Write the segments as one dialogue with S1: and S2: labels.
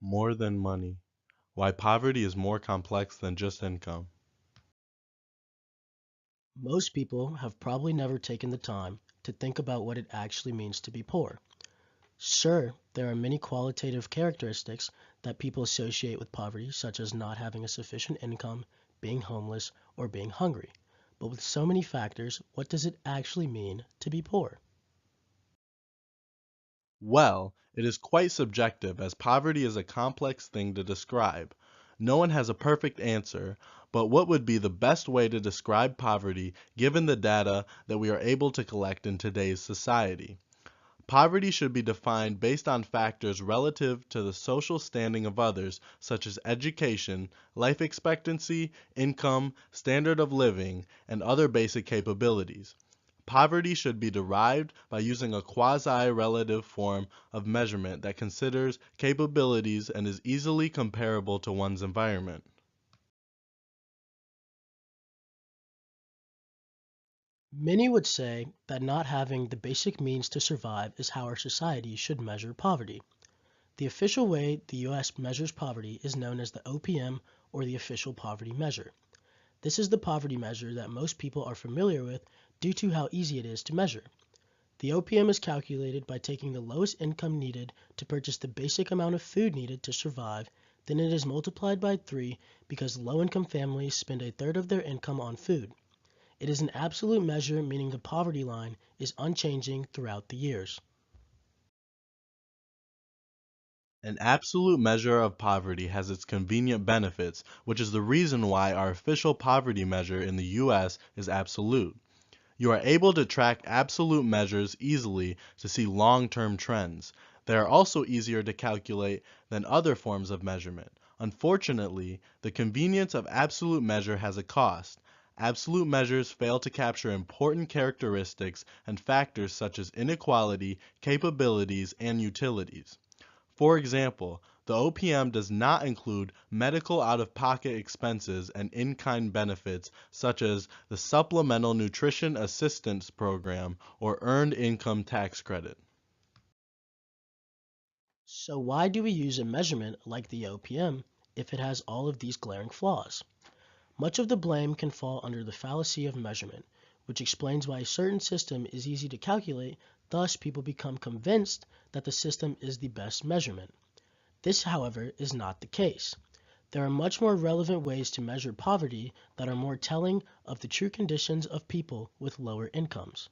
S1: More than money. Why poverty is more complex than just income.
S2: Most people have probably never taken the time to think about what it actually means to be poor. Sure, there are many qualitative characteristics that people associate with poverty, such as not having a sufficient income, being homeless, or being hungry. But with so many factors, what does it actually mean to be poor?
S1: Well, it is quite subjective as poverty is a complex thing to describe. No one has a perfect answer, but what would be the best way to describe poverty given the data that we are able to collect in today's society? Poverty should be defined based on factors relative to the social standing of others, such as education, life expectancy, income, standard of living, and other basic capabilities. Poverty should be derived by using a quasi-relative form of measurement that considers capabilities and is easily comparable to one's environment.
S2: Many would say that not having the basic means to survive is how our society should measure poverty. The official way the US measures poverty is known as the OPM, or the Official Poverty Measure. This is the poverty measure that most people are familiar with due to how easy it is to measure. The OPM is calculated by taking the lowest income needed to purchase the basic amount of food needed to survive, then it is multiplied by 3 because low-income families spend a third of their income on food. It is an absolute measure, meaning the poverty line is unchanging throughout the years.
S1: An absolute measure of poverty has its convenient benefits, which is the reason why our official poverty measure in the US is absolute. You are able to track absolute measures easily to see long-term trends. They are also easier to calculate than other forms of measurement. Unfortunately, the convenience of absolute measure has a cost. Absolute measures fail to capture important characteristics and factors such as inequality, capabilities, and utilities. For example, the OPM does not include medical out-of-pocket expenses and in-kind benefits such as the Supplemental Nutrition Assistance Program or Earned Income Tax Credit.
S2: So why do we use a measurement like the OPM if it has all of these glaring flaws? Much of the blame can fall under the fallacy of measurement, which explains why a certain system is easy to calculate, thus people become convinced that the system is the best measurement. This, however, is not the case. There are much more relevant ways to measure poverty that are more telling of the true conditions of people with lower incomes.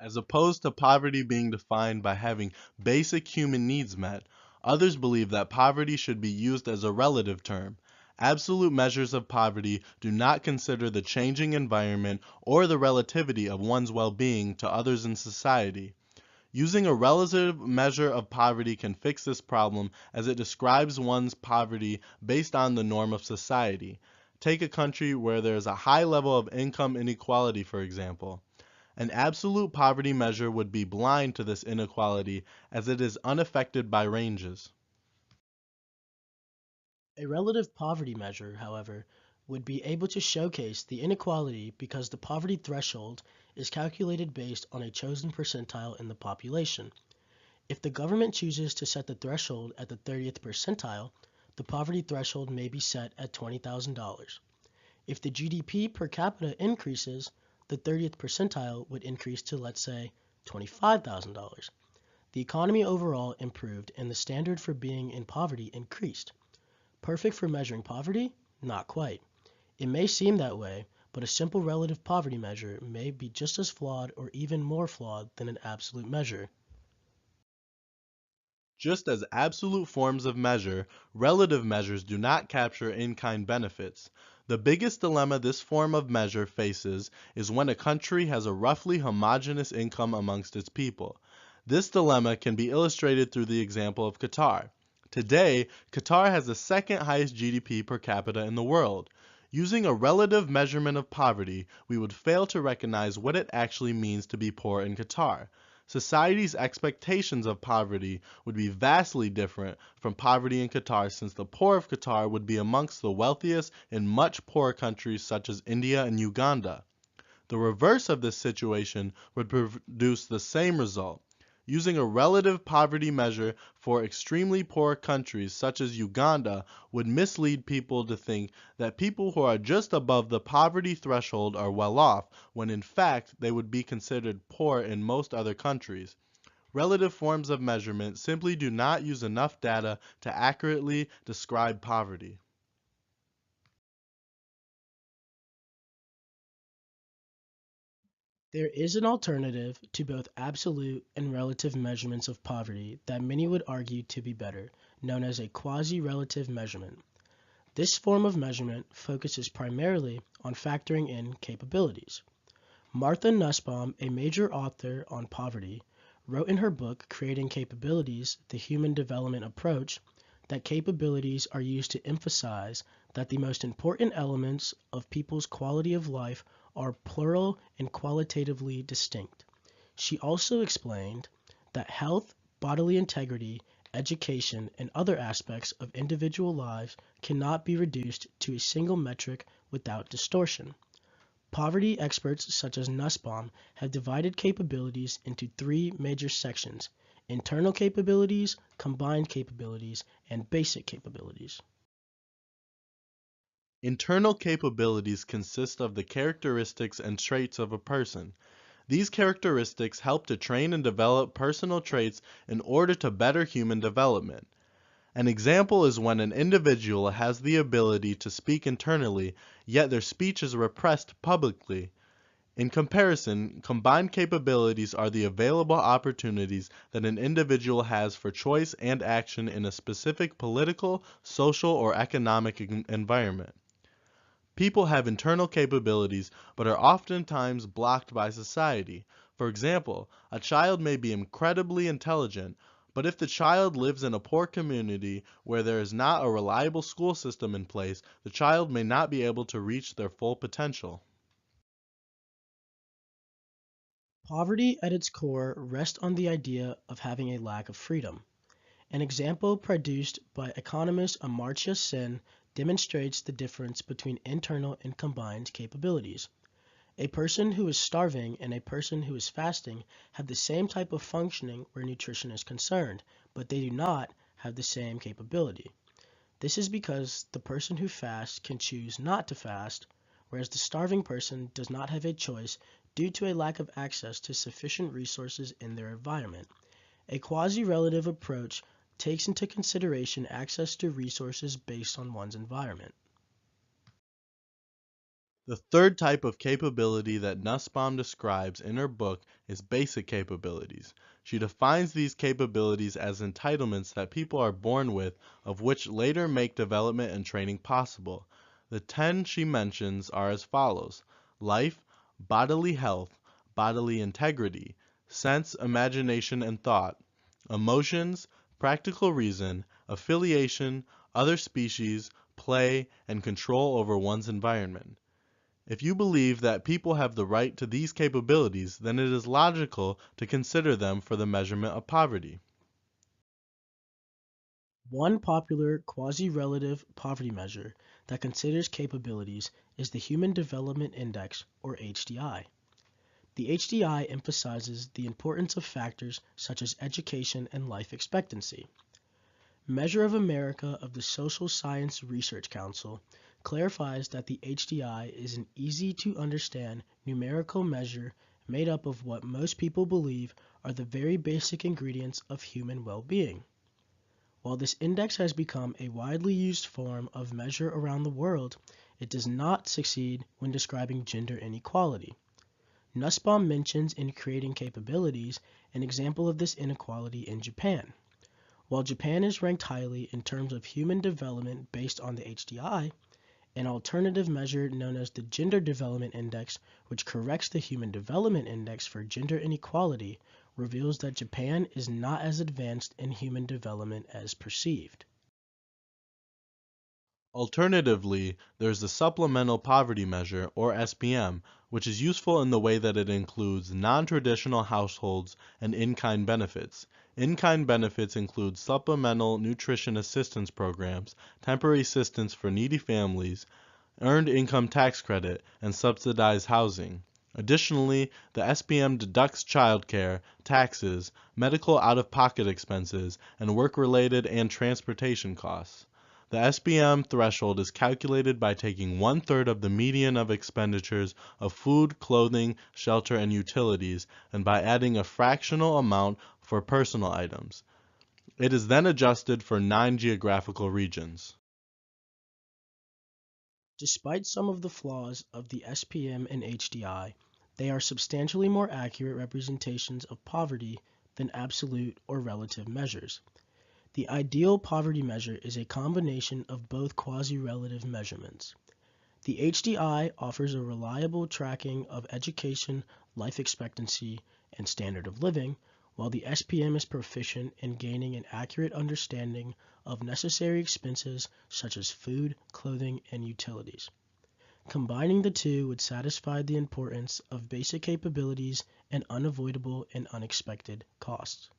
S1: As opposed to poverty being defined by having basic human needs met, others believe that poverty should be used as a relative term. Absolute measures of poverty do not consider the changing environment or the relativity of one's well-being to others in society. Using a relative measure of poverty can fix this problem as it describes one's poverty based on the norm of society. Take a country where there is a high level of income inequality, for example. An absolute poverty measure would be blind to this inequality as it is unaffected by ranges.
S2: A relative poverty measure, however, would be able to showcase the inequality because the poverty threshold is calculated based on a chosen percentile in the population. If the government chooses to set the threshold at the 30th percentile, the poverty threshold may be set at $20,000. If the GDP per capita increases, the 30th percentile would increase to, let's say, $25,000. The economy overall improved and the standard for being in poverty increased. Perfect for measuring poverty? Not quite. It may seem that way, but a simple relative poverty measure may be just as flawed or even more flawed than an absolute measure.
S1: Just as absolute forms of measure, relative measures do not capture in-kind benefits. The biggest dilemma this form of measure faces is when a country has a roughly homogeneous income amongst its people. This dilemma can be illustrated through the example of Qatar. Today, Qatar has the second highest GDP per capita in the world. Using a relative measurement of poverty, we would fail to recognize what it actually means to be poor in Qatar. Society's expectations of poverty would be vastly different from poverty in Qatar since the poor of Qatar would be amongst the wealthiest in much poorer countries such as India and Uganda. The reverse of this situation would produce the same result. Using a relative poverty measure for extremely poor countries such as Uganda would mislead people to think that people who are just above the poverty threshold are well off, when in fact they would be considered poor in most other countries. Relative forms of measurement simply do not use enough data to accurately describe poverty.
S2: There is an alternative to both absolute and relative measurements of poverty that many would argue to be better, known as a quasi-relative measurement. This form of measurement focuses primarily on factoring in capabilities. Martha Nussbaum, a major author on poverty, wrote in her book Creating Capabilities, The Human Development Approach, that capabilities are used to emphasize that the most important elements of people's quality of life are plural and qualitatively distinct. She also explained that health, bodily integrity, education, and other aspects of individual lives cannot be reduced to a single metric without distortion. Poverty experts such as Nussbaum have divided capabilities into three major sections: internal capabilities, combined capabilities, and basic capabilities.
S1: Internal capabilities consist of the characteristics and traits of a person. These characteristics help to train and develop personal traits in order to better human development. An example is when an individual has the ability to speak internally, yet their speech is repressed publicly. In comparison, combined capabilities are the available opportunities that an individual has for choice and action in a specific political, social, or economic environment. People have internal capabilities but are oftentimes blocked by society. For example, a child may be incredibly intelligent, but if the child lives in a poor community where there is not a reliable school system in place, the child may not be able to reach their full potential.
S2: Poverty at its core rests on the idea of having a lack of freedom. An example produced by economist Amartya Sen demonstrates the difference between internal and combined capabilities. A person who is starving and a person who is fasting have the same type of functioning where nutrition is concerned, but they do not have the same capability. This is because the person who fasts can choose not to fast, whereas the starving person does not have a choice due to a lack of access to sufficient resources in their environment. A quasi-relative approach takes into consideration access to resources based on one's environment.
S1: The third type of capability that Nussbaum describes in her book is basic capabilities. She defines these capabilities as entitlements that people are born with, of which later make development and training possible. The 10 she mentions are as follows: life, bodily health, bodily integrity, sense, imagination, and thought, emotions, practical reason, affiliation, other species, play, and control over one's environment. If you believe that people have the right to these capabilities, then it is logical to consider them for the measurement of poverty.
S2: One popular quasi-relative poverty measure that considers capabilities is the Human Development Index, or HDI. The HDI emphasizes the importance of factors such as education and life expectancy. Measure of America of the Social Science Research Council clarifies that the HDI is an easy-to-understand numerical measure made up of what most people believe are the very basic ingredients of human well-being. While this index has become a widely used form of measure around the world, it does not succeed when describing gender inequality. Nussbaum mentions in Creating Capabilities an example of this inequality in Japan. While Japan is ranked highly in terms of human development based on the HDI, an alternative measure known as the Gender Development Index, which corrects the Human Development Index for gender inequality, reveals that Japan is not as advanced in human development as perceived.
S1: Alternatively, there is the Supplemental Poverty Measure, or SPM, which is useful in the way that it includes non-traditional households and in-kind benefits. In-kind benefits include supplemental nutrition assistance programs, temporary assistance for needy families, earned income tax credit, and subsidized housing. Additionally, the SPM deducts childcare, taxes, medical out-of-pocket expenses, and work-related and transportation costs. The SPM threshold is calculated by taking one-third of the median of expenditures of food, clothing, shelter, and utilities, and by adding a fractional amount for personal items. It is then adjusted for 9 geographical regions.
S2: Despite some of the flaws of the SPM and HDI, they are substantially more accurate representations of poverty than absolute or relative measures. The ideal poverty measure is a combination of both quasi-relative measurements. The HDI offers a reliable tracking of education, life expectancy, and standard of living, while the SPM is proficient in gaining an accurate understanding of necessary expenses such as food, clothing, and utilities. Combining the two would satisfy the importance of basic capabilities and unavoidable and unexpected costs.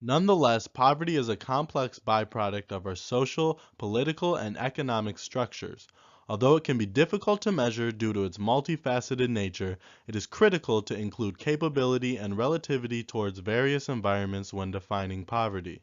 S1: Nonetheless, poverty is a complex byproduct of our social, political, and economic structures. Although it can be difficult to measure due to its multifaceted nature, it is critical to include capability and relativity towards various environments when defining poverty.